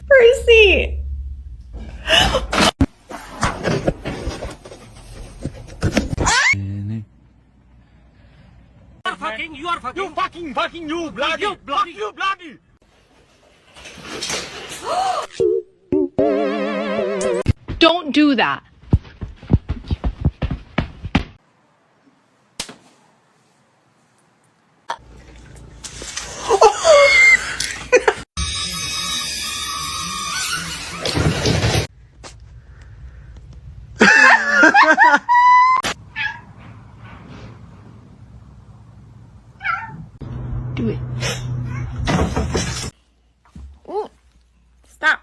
Percy! You are fucking, you bloody. Don't do that. Do it. Ooh. Stop.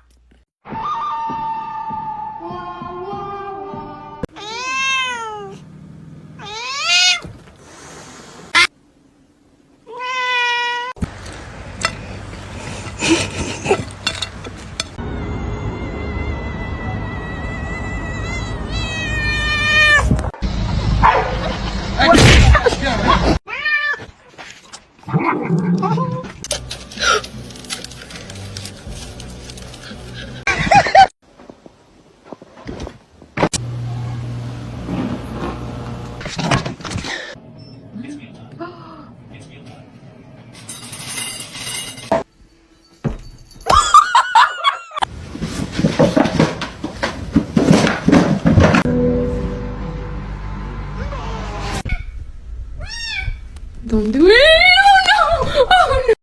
Don't do it! Oh no! Oh no!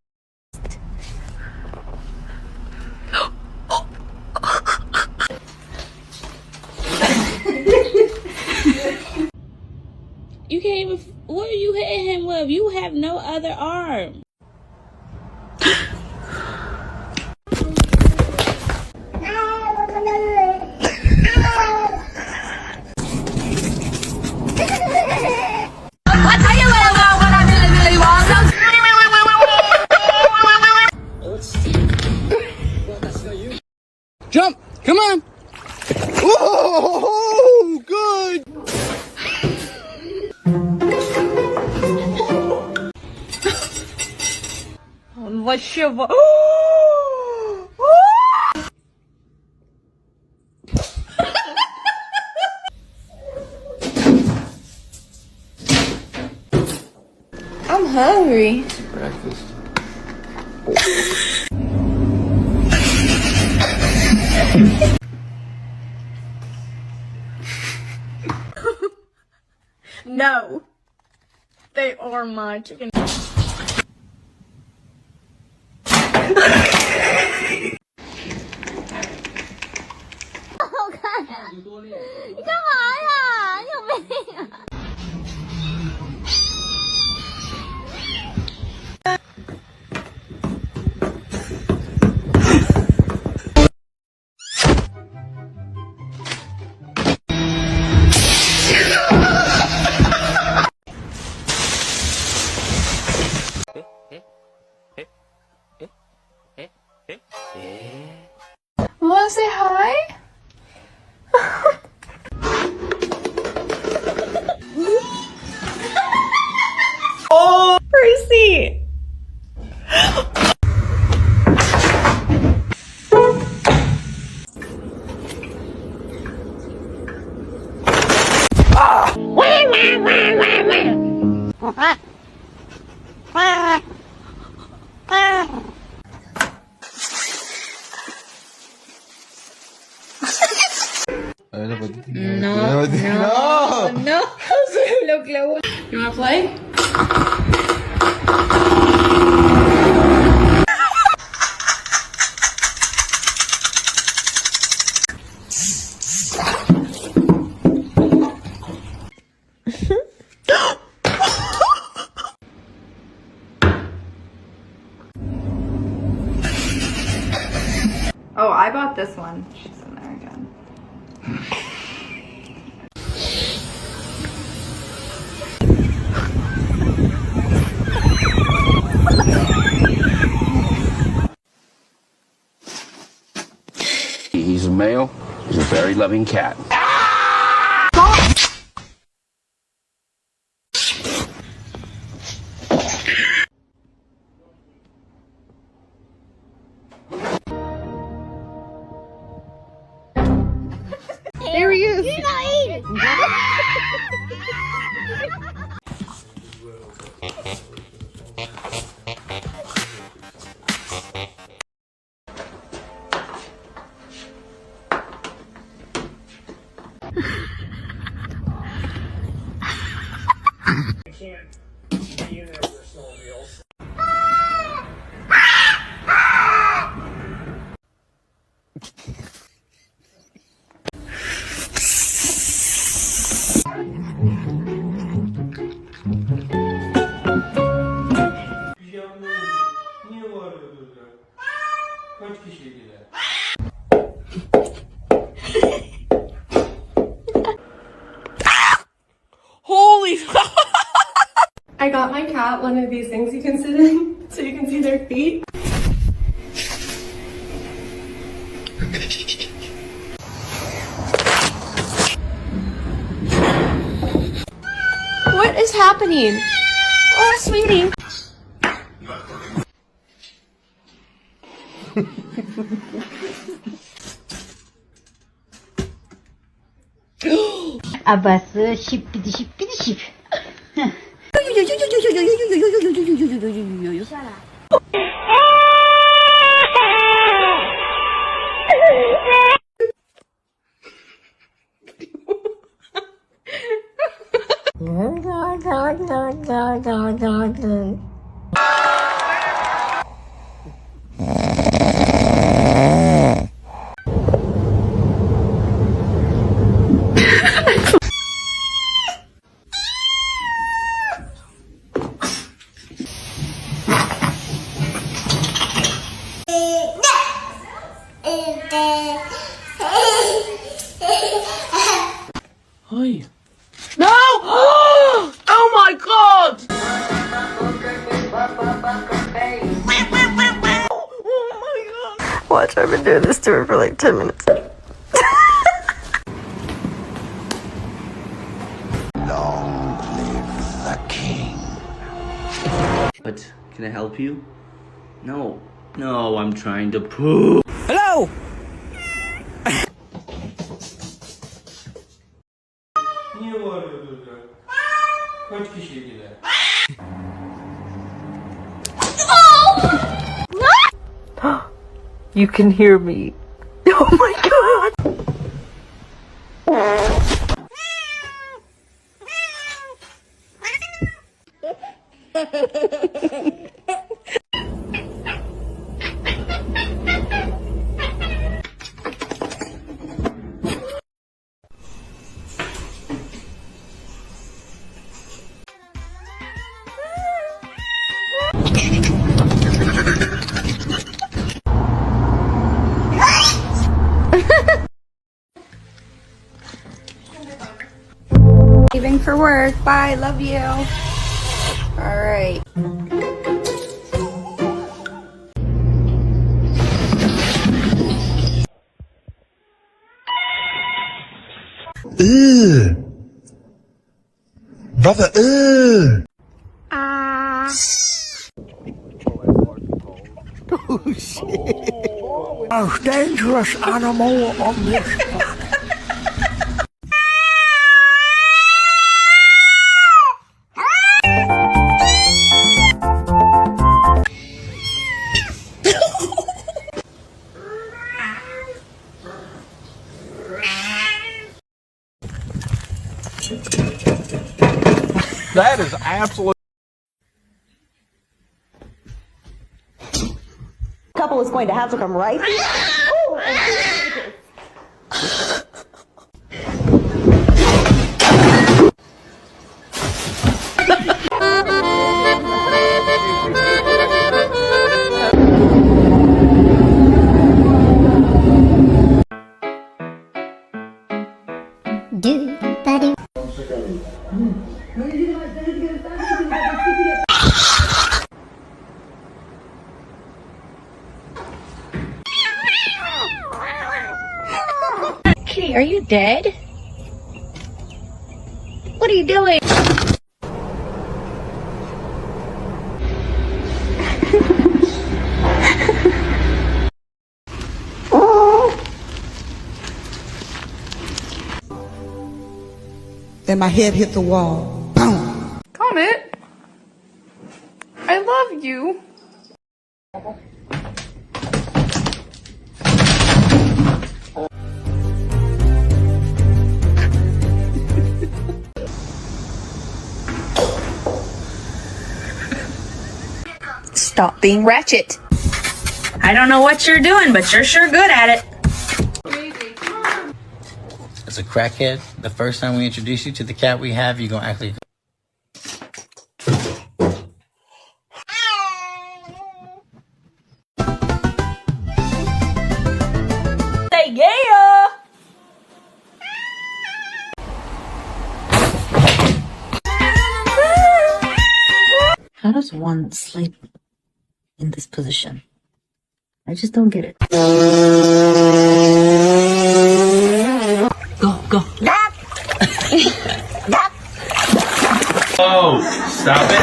You can't even. What are you hitting him with? You have no other arm. Jump! Come on! Oh, good! What's your I'm hungry. Breakfast. No. They are my chicken. Wanna say hi? Oh, Percy! No. You wanna play? Oh, I bought this one. She's in there again. He's a male. He's a very loving cat. Holy I got my cat one of these things you can sit in so you can see their feet. What is happening? Oh, sweetie. Abası şip bidi şip bidi şip. Hi. No! Oh my god! Watch, I've been doing this to her for like 10 minutes. Long live the king. But can I help you? No. No, I'm trying to poop. Hello! Niye bağırıyordunuz ya? Kaç kişiydiler? You can hear me. Oh my god! Leaving for work. Bye. Love you. All right. Brother, Oh shit. Most dangerous animal on this planet. That is absolute. Couple is going to have to come right here. Oh, and Kitty, are you dead? What are you doing? Then my head hit the wall. Boom. Comet, I love you. Stop being ratchet. I don't know what you're doing, but you're sure good at it. As a crackhead, the first time we introduce you to the cat we have, you're gonna act like. Say yeah! How does one sleep in this position? I just don't get it. Go, go. Oh, stop it.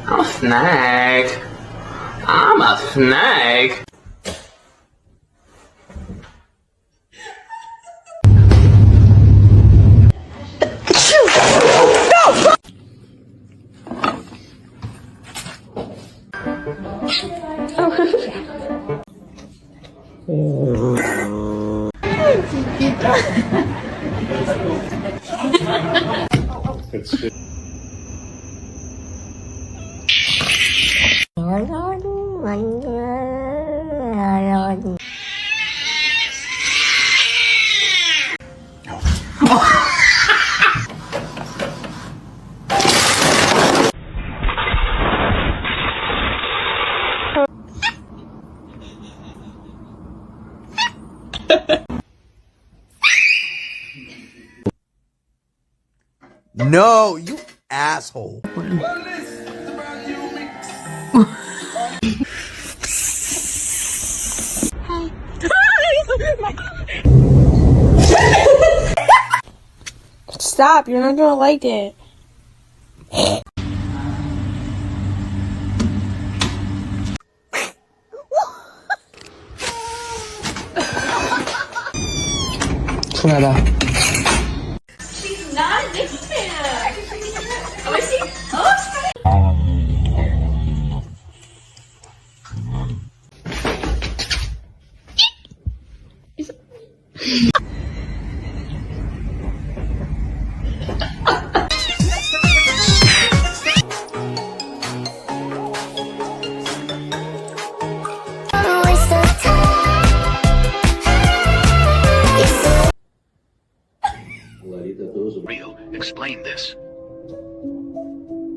I'm a snake. I'm a snake. No, you asshole. Stop, you're not gonna like it. She's not addicted.